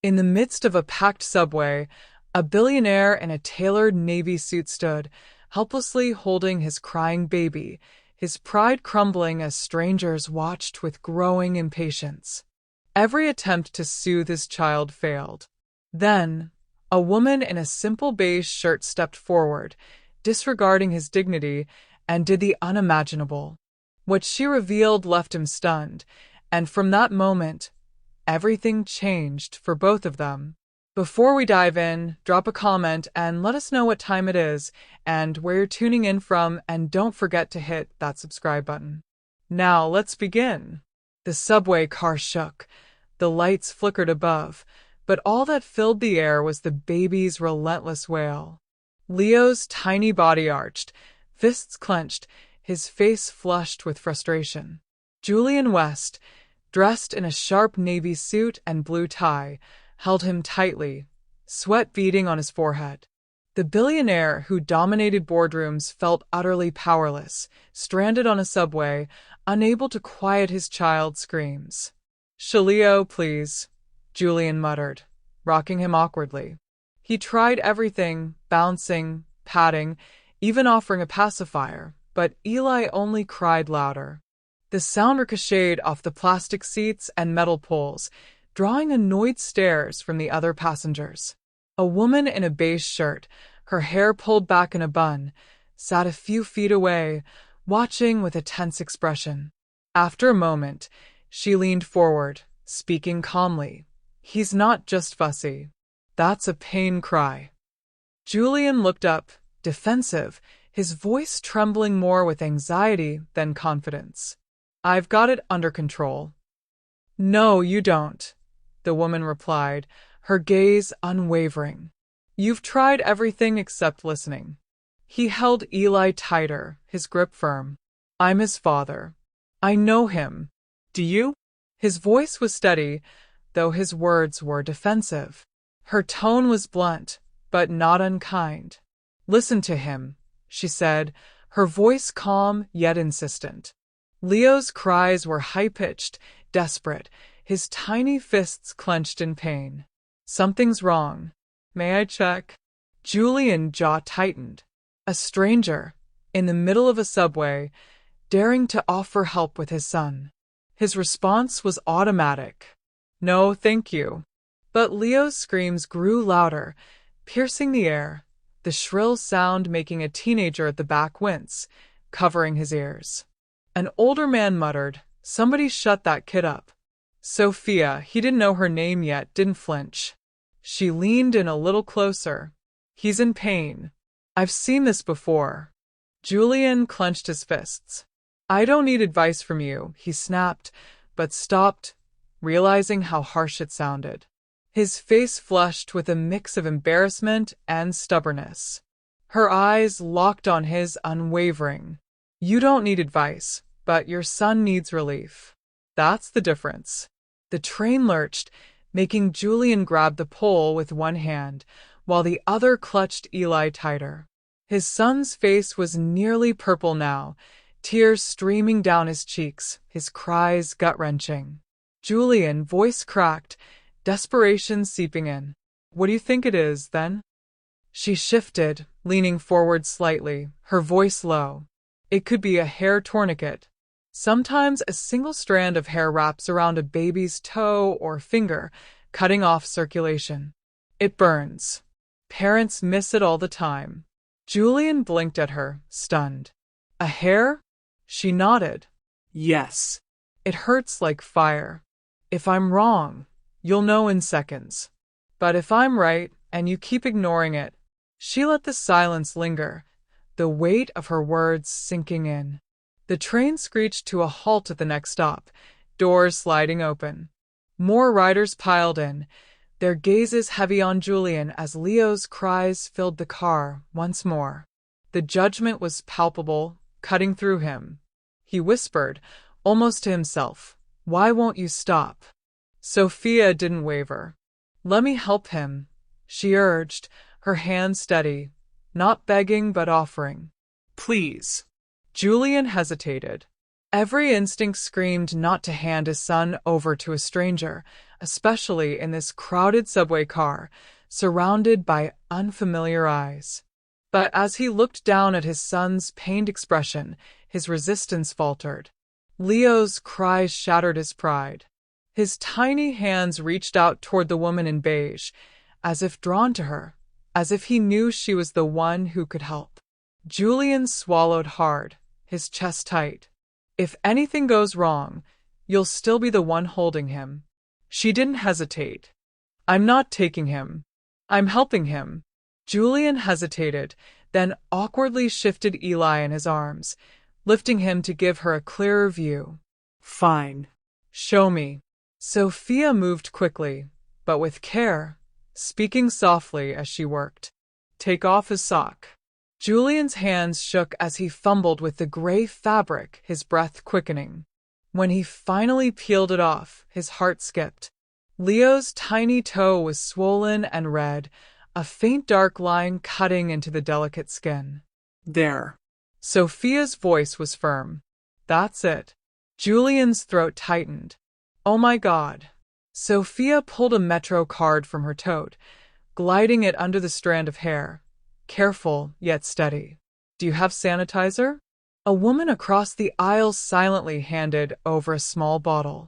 In the midst of a packed subway, a billionaire in a tailored navy suit stood, helplessly holding his crying baby, his pride crumbling as strangers watched with growing impatience. Every attempt to soothe his child failed. Then, a woman in a simple beige shirt stepped forward, disregarding his dignity, and did the unimaginable. What she revealed left him stunned, and from that moment, everything changed for both of them. Before we dive in, drop a comment and let us know what time it is and where you're tuning in from, and don't forget to hit that subscribe button. Now, let's begin. The subway car shook. The lights flickered above, but all that filled the air was the baby's relentless wail. Leo's tiny body arched, fists clenched, his face flushed with frustration. Julian West, dressed in a sharp navy suit and blue tie, held him tightly, sweat beading on his forehead. The billionaire who dominated boardrooms felt utterly powerless, stranded on a subway, unable to quiet his child's screams. "Leo, please," Julian muttered, rocking him awkwardly. He tried everything, bouncing, patting, even offering a pacifier, but Eli only cried louder. The sound ricocheted off the plastic seats and metal poles, drawing annoyed stares from the other passengers. A woman in a beige shirt, her hair pulled back in a bun, sat a few feet away, watching with a tense expression. After a moment, she leaned forward, speaking calmly. "He's not just fussy. That's a pain cry." Julian looked up, defensive, his voice trembling more with anxiety than confidence. "I've got it under control." "No, you don't," the woman replied, her gaze unwavering. "You've tried everything except listening." He held Eli tighter, his grip firm. "I'm his father. I know him. Do you?" His voice was steady, though his words were defensive. Her tone was blunt, but not unkind. "Listen to him," she said, her voice calm yet insistent. Leo's cries were high-pitched, desperate, his tiny fists clenched in pain. "Something's wrong. May I check?" Julian's jaw tightened. A stranger, in the middle of a subway, daring to offer help with his son. His response was automatic. "No, thank you." But Leo's screams grew louder, piercing the air, the shrill sound making a teenager at the back wince, covering his ears. An older man muttered, "Somebody shut that kid up." Sophia, he didn't know her name yet, didn't flinch. She leaned in a little closer. "He's in pain. I've seen this before." Julian clenched his fists. "I don't need advice from you," he snapped, but stopped, realizing how harsh it sounded. His face flushed with a mix of embarrassment and stubbornness. Her eyes locked on his, unwavering. "You don't need advice, but your son needs relief. That's the difference." The train lurched, making Julian grab the pole with one hand, while the other clutched Eli tighter. His son's face was nearly purple now, tears streaming down his cheeks, his cries gut-wrenching. Julian, voice cracked, desperation seeping in. "What do you think it is, then?" She shifted, leaning forward slightly, her voice low. "It could be a hair tourniquet. Sometimes a single strand of hair wraps around a baby's toe or finger, cutting off circulation. It burns. Parents miss it all the time." Julian blinked at her, stunned. "A hair?" She nodded. "Yes. It hurts like fire. If I'm wrong, you'll know in seconds. But if I'm right and you keep ignoring it..." She let the silence linger, the weight of her words sinking in. The train screeched to a halt at the next stop, doors sliding open. More riders piled in, their gazes heavy on Julian as Leo's cries filled the car once more. The judgment was palpable, cutting through him. He whispered, almost to himself, "Why won't you stop?" Sophia didn't waver. "Let me help him," she urged, her hand steady, not begging but offering. "Please." Julian hesitated. Every instinct screamed not to hand his son over to a stranger, especially in this crowded subway car, surrounded by unfamiliar eyes. But as he looked down at his son's pained expression, his resistance faltered. Leo's cries shattered his pride. His tiny hands reached out toward the woman in beige, as if drawn to her, as if he knew she was the one who could help. Julian swallowed hard, his chest tight. If anything goes wrong, you'll still be the one holding him. She didn't hesitate. I'm not taking him. I'm helping him. Julian hesitated, then awkwardly shifted Eli in his arms, lifting him to give her a clearer view. Fine. Show me. Sophia moved quickly, but with care, speaking softly as she worked. Take off his sock. Julian's hands shook as he fumbled with the gray fabric, his breath quickening. When he finally peeled it off, his heart skipped. Leo's tiny toe was swollen and red, a faint dark line cutting into the delicate skin. There. Sophia's voice was firm. That's it. Julian's throat tightened. Oh my God. Sophia pulled a Metro card from her tote, gliding it under the strand of hair. Careful, yet steady. Do you have sanitizer? A woman across the aisle silently handed over a small bottle.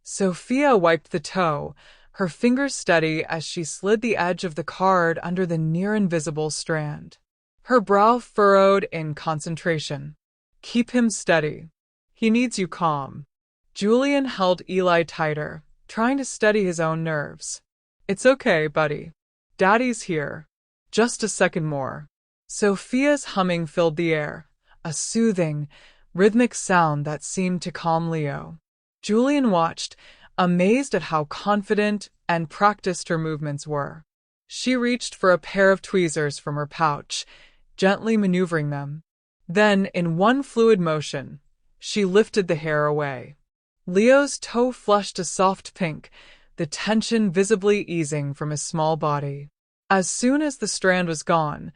Sophia wiped the toe, her fingers steady as she slid the edge of the card under the near-invisible strand. Her brow furrowed in concentration. Keep him steady. He needs you calm. Julian held Eli tighter, trying to steady his own nerves. It's okay, buddy. Daddy's here. Just a second more. Sophia's humming filled the air, a soothing, rhythmic sound that seemed to calm Leo. Julian watched, amazed at how confident and practiced her movements were. She reached for a pair of tweezers from her pouch, gently maneuvering them. Then, in one fluid motion, she lifted the hair away. Leo's toe flushed a soft pink, the tension visibly easing from his small body. As soon as the strand was gone,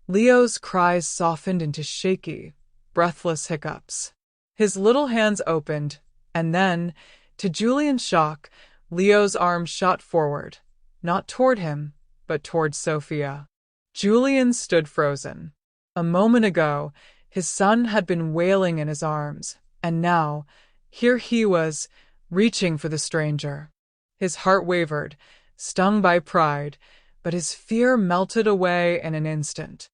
Leo's cries softened into shaky, breathless hiccups. His little hands opened, and then, to Julian's shock, Leo's arms shot forward, not toward him, but toward Sophia. Julian stood frozen. A moment ago, his son had been wailing in his arms, and now, here he was, reaching for the stranger. His heart wavered, stung by pride, but his fear melted away in an instant.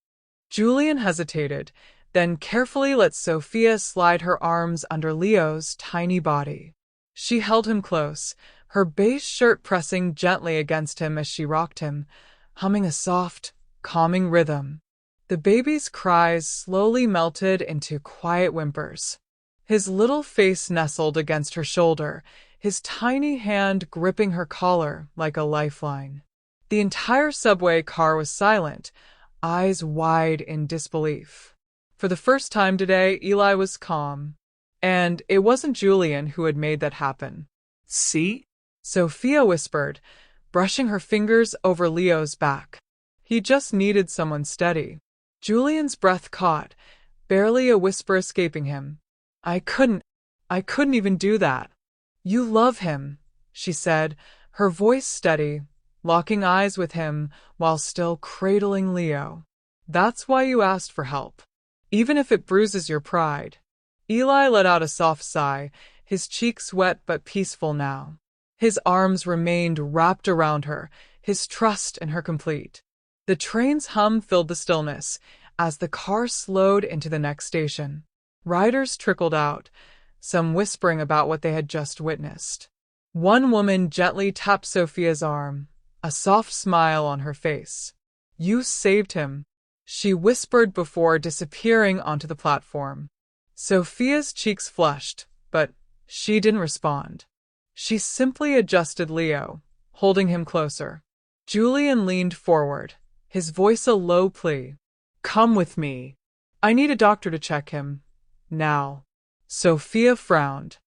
Julian hesitated, then carefully let Sophia slide her arms under Leo's tiny body. She held him close, her beige shirt pressing gently against him as she rocked him, humming a soft, calming rhythm. The baby's cries slowly melted into quiet whimpers. His little face nestled against her shoulder, his tiny hand gripping her collar like a lifeline. The entire subway car was silent, eyes wide in disbelief. For the first time today, Eli was calm. And it wasn't Julian who had made that happen. See? Sophia whispered, brushing her fingers over Leo's back. He just needed someone steady. Julian's breath caught, barely a whisper escaping him. I couldn't even do that. You love him, she said, her voice steady, locking eyes with him while still cradling Leo. That's why you asked for help, even if it bruises your pride. Eli let out a soft sigh, his cheeks wet but peaceful now. His arms remained wrapped around her, his trust in her complete. The train's hum filled the stillness as the car slowed into the next station. Riders trickled out, some whispering about what they had just witnessed. One woman gently tapped Sophia's arm, a soft smile on her face. You saved him, she whispered before disappearing onto the platform. Sophia's cheeks flushed, but she didn't respond. She simply adjusted Leo, holding him closer. Julian leaned forward, his voice a low plea. Come with me. I need a doctor to check him. Now. Sophia frowned.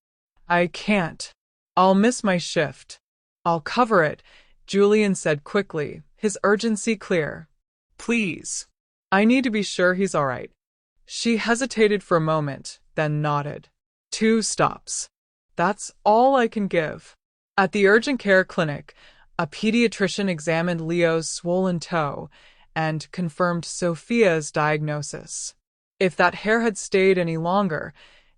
I can't. I'll miss my shift. I'll cover it, Julian said quickly, his urgency clear. Please. I need to be sure he's all right. She hesitated for a moment, then nodded. 2 stops. That's all I can give. At the urgent care clinic, a pediatrician examined Leo's swollen toe and confirmed Sophia's diagnosis. If that hair had stayed any longer,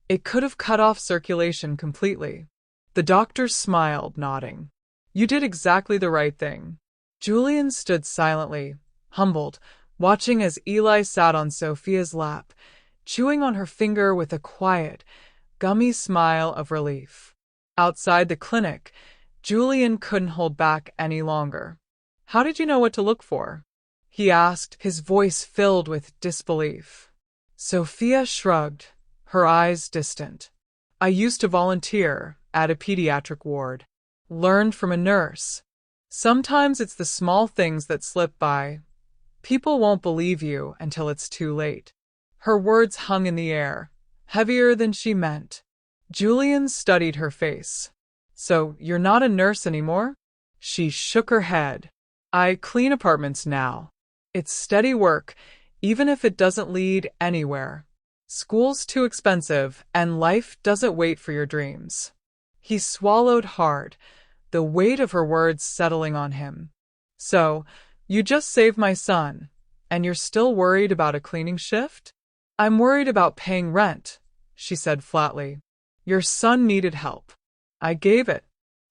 it could have cut off circulation completely. The doctor smiled, nodding. You did exactly the right thing. Julian stood silently, humbled, watching as Eli sat on Sophia's lap, chewing on her finger with a quiet, gummy smile of relief. Outside the clinic, Julian couldn't hold back any longer. How did you know what to look for? He asked, his voice filled with disbelief. Sophia shrugged, her eyes distant. I used to volunteer at a pediatric ward. Learned from a nurse. Sometimes it's the small things that slip by. People won't believe you until it's too late. Her words hung in the air, heavier than she meant. Julian studied her face. So, you're not a nurse anymore? She shook her head. I clean apartments now. It's steady work, even if it doesn't lead anywhere. School's too expensive, and life doesn't wait for your dreams. He swallowed hard, the weight of her words settling on him. So, you just saved my son, and you're still worried about a cleaning shift? I'm worried about paying rent, she said flatly. Your son needed help. I gave it.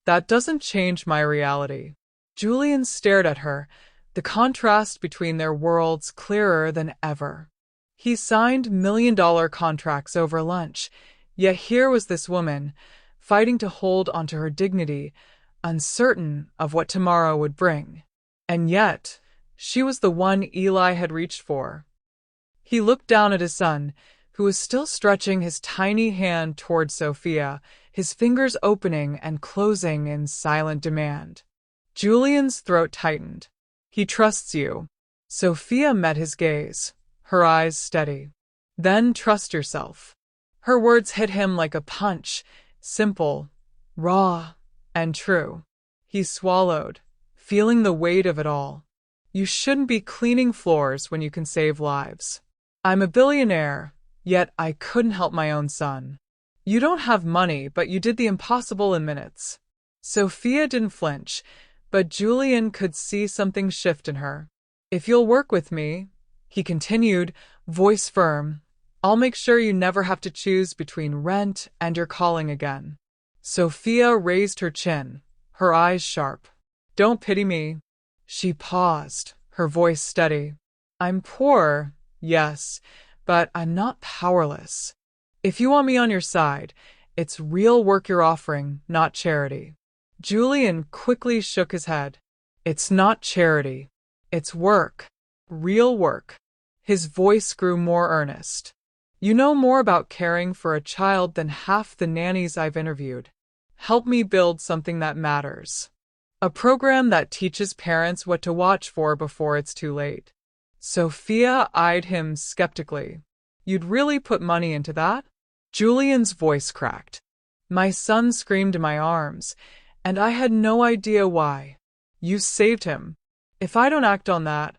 That doesn't change my reality. Julian stared at her, the contrast between their worlds clearer than ever. He signed million-dollar contracts over lunch, yet here was this woman, fighting to hold onto her dignity, uncertain of what tomorrow would bring. And yet, she was the one Eli had reached for. He looked down at his son, who was still stretching his tiny hand toward Sophia, his fingers opening and closing in silent demand. Julian's throat tightened. He trusts you. Sophia met his gaze, her eyes steady. Then trust yourself. Her words hit him like a punch, simple, raw, and true. He swallowed, feeling the weight of it all. You shouldn't be cleaning floors when you can save lives. I'm a billionaire, yet I couldn't help my own son. You don't have money, but you did the impossible in minutes. Sophia didn't flinch, but Julian could see something shift in her. If you'll work with me, he continued, voice firm, I'll make sure you never have to choose between rent and your calling again. Sophia raised her chin, her eyes sharp. Don't pity me. She paused, her voice steady. I'm poor, yes, but I'm not powerless. If you want me on your side, it's real work you're offering, not charity. Julian quickly shook his head. It's not charity. It's work. Real work. His voice grew more earnest. You know more about caring for a child than half the nannies I've interviewed. Help me build something that matters. A program that teaches parents what to watch for before it's too late. Sophia eyed him skeptically. You'd really put money into that? Julian's voice cracked. My son screamed in my arms, and I had no idea why. You saved him. If I don't act on that,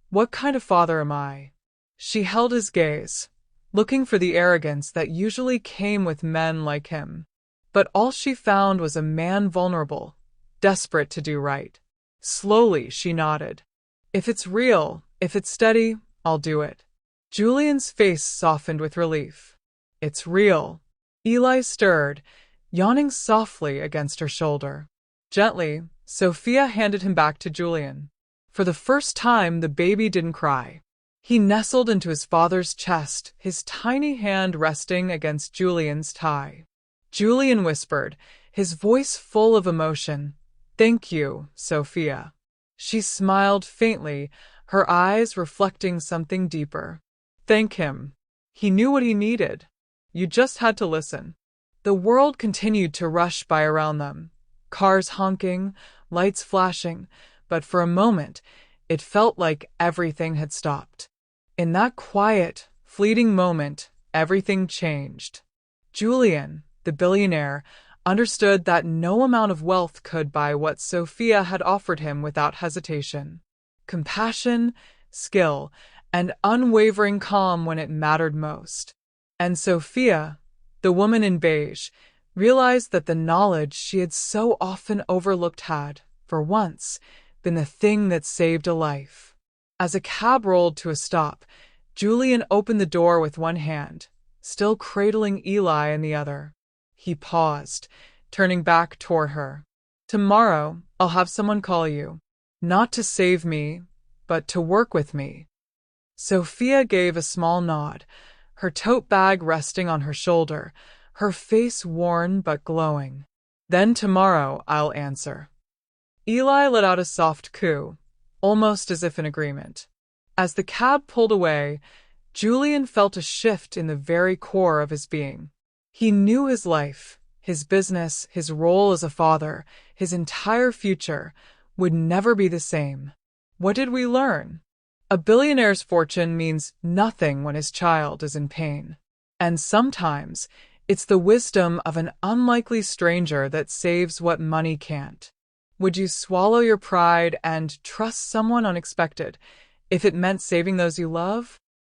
what kind of father am I? She held his gaze, looking for the arrogance that usually came with men like him. But all she found was a man vulnerable, desperate to do right. Slowly, she nodded. If it's real, if it's steady, I'll do it. Julian's face softened with relief. It's real. Eli stirred, yawning softly against her shoulder. Gently, Sophia handed him back to Julian. For the first time, the baby didn't cry. He nestled into his father's chest, his tiny hand resting against Julian's thigh. Julian whispered, his voice full of emotion, Thank you, Sophia. She smiled faintly, her eyes reflecting something deeper. Thank him. He knew what he needed. You just had to listen. The world continued to rush by around them, cars honking, lights flashing, but for a moment, it felt like everything had stopped. In that quiet, fleeting moment, everything changed. Julian, the billionaire, understood that no amount of wealth could buy what Sophia had offered him without hesitation. Compassion, skill, and unwavering calm when it mattered most. And Sophia, the woman in beige, realized that the knowledge she had so often overlooked had, for once, been the thing that saved a life. As a cab rolled to a stop, Julian opened the door with one hand, still cradling Eli in the other. He paused, turning back toward her. "Tomorrow, I'll have someone call you. Not to save me, but to work with me." Sophia gave a small nod, her tote bag resting on her shoulder, her face worn but glowing. "Then tomorrow I'll answer." Eli let out a soft coo, almost as if in agreement. As the cab pulled away, Julian felt a shift in the very core of his being. He knew his life, his business, his role as a father, his entire future would never be the same. What did we learn? A billionaire's fortune means nothing when his child is in pain. And sometimes, it's the wisdom of an unlikely stranger that saves what money can't. Would you swallow your pride and trust someone unexpected if it meant saving those you love?